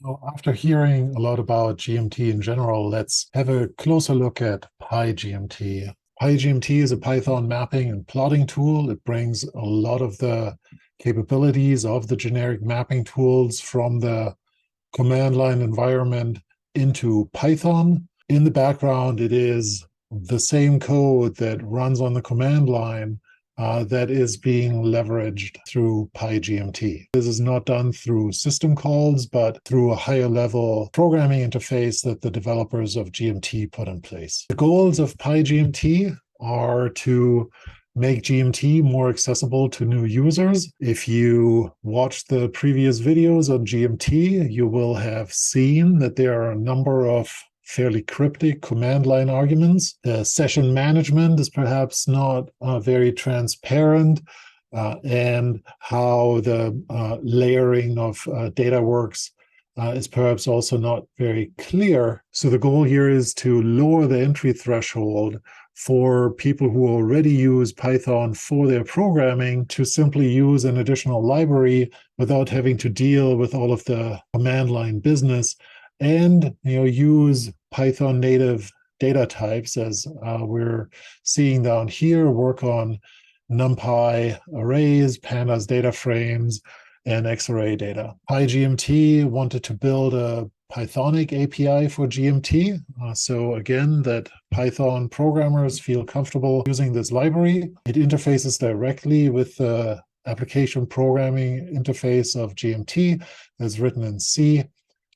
So after hearing a lot about GMT in general, let's have a closer look at pyGMT. PyGMT is a Python mapping and plotting tool. It brings a lot of the capabilities of the generic mapping tools from the command line environment into Python. In the background, it is the same code that runs on the command line that is being leveraged through pyGMT. This is not done through system calls, but through a higher level programming interface that the developers of GMT put in place. The goals of pyGMT are to make GMT more accessible to new users. If you watched the previous videos on GMT, you will have seen that there are a number of fairly cryptic command line arguments. The session management is perhaps not very transparent, and how the layering of data works is perhaps also not very clear. So the goal here is to lower the entry threshold for people who already use Python for their programming to simply use an additional library without having to deal with all of the command line business, and use Python native data types, as we're seeing down here, work on NumPy arrays, pandas data frames, and Xarray data. pyGMT wanted to build a Pythonic API for GMT. So again, that Python programmers feel comfortable using this library. It interfaces directly with the application programming interface of GMT that's written in C,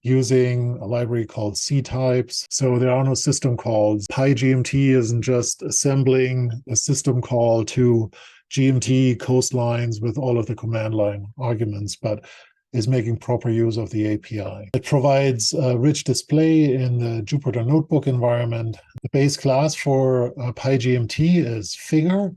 using a library called C-types. So there are no system calls. pyGMT isn't just assembling a system call to GMT coastlines with all of the command line arguments, but is making proper use of the API. It provides a rich display in the Jupyter Notebook environment. The base class for pyGMT is figure,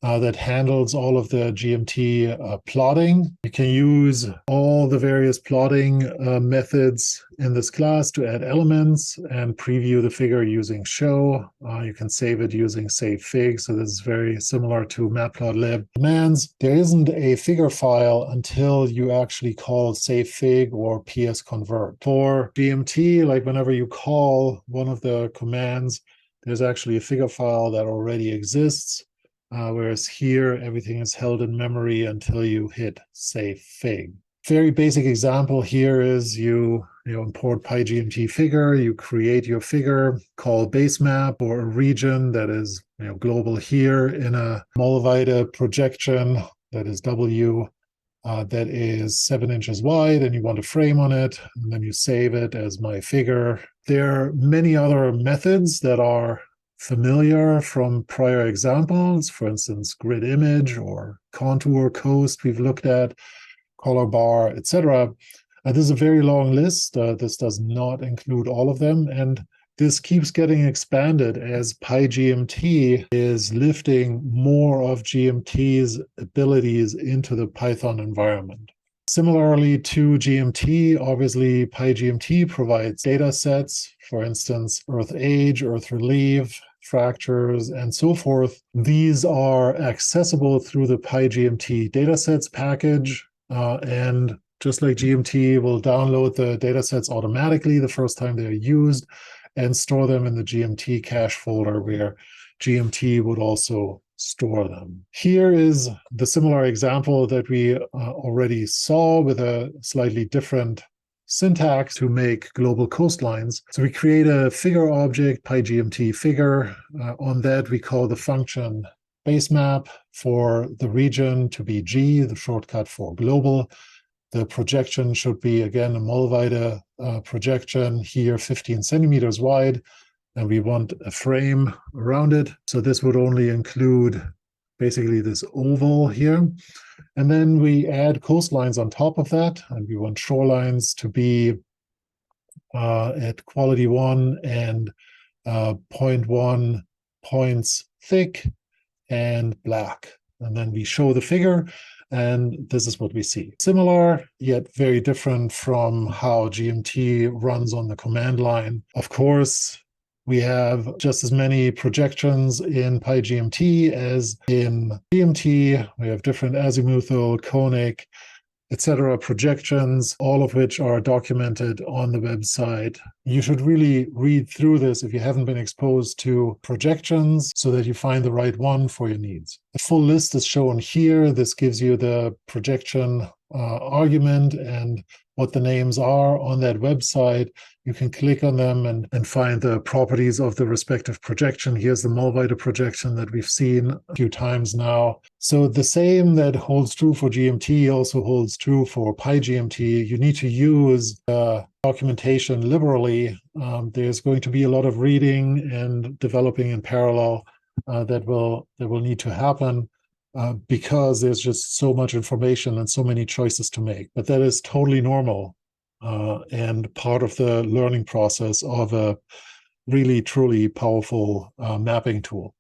that handles all of the GMT plotting. You can use all the various plotting methods in this class to add elements and preview the figure using show. You can save it using savefig, so this is very similar to matplotlib commands. There isn't a figure file until you actually call savefig or psconvert. For GMT, like whenever you call one of the commands, there's actually a figure file that already exists. Whereas here, everything is held in memory until you hit save fig. Very basic example here is you import pyGMT figure, you create your figure, call base map or a region that is global here in a Mollweide projection that is W, that is 7 inches wide, and you want a frame on it, and then you save it as my figure. There are many other methods that are familiar from prior examples, for instance, grid image or contour coast we've looked at, color bar, etc. This is a very long list. This does not include all of them, and this keeps getting expanded as pyGMT is lifting more of GMT's abilities into the Python environment. Similarly to GMT, obviously pyGMT provides data sets, for instance, Earth age, Earth relief, fractures, and so forth. These are accessible through the pyGMT datasets package, and just like GMT will download the datasets automatically the first time they're used and store them in the GMT cache folder where GMT would also store them. Here is the similar example that we already saw with a slightly different syntax to make global coastlines. So we create a figure object, pyGMT figure. On that, we call the function basemap for the region to be G, the shortcut for global. The projection should be, again, a Mollweide projection, here 15 centimeters wide, and we want a frame around it. So this would only include basically this oval here. And then we add coastlines on top of that, and we want shorelines to be at quality 1 and 0.1 points thick and black. And then we show the figure, and this is what we see. Similar, yet very different from how GMT runs on the command line. Of course, we have just as many projections in pyGMT as in GMT. We have different azimuthal, conic, etc., projections, all of which are documented on the website. You should really read through this if you haven't been exposed to projections so that you find the right one for your needs. The full list is shown here. This gives you the projection argument and what the names are on that website. You can click on them and find the properties of the respective projection. Here's the Mollweiter projection that we've seen a few times now. So the same that holds true for GMT also holds true for pyGMT. You need to use documentation liberally. There's going to be a lot of reading and developing in parallel that will need to happen. Because there's just so much information and so many choices to make. But that is totally normal and part of the learning process of a really, truly powerful mapping tool.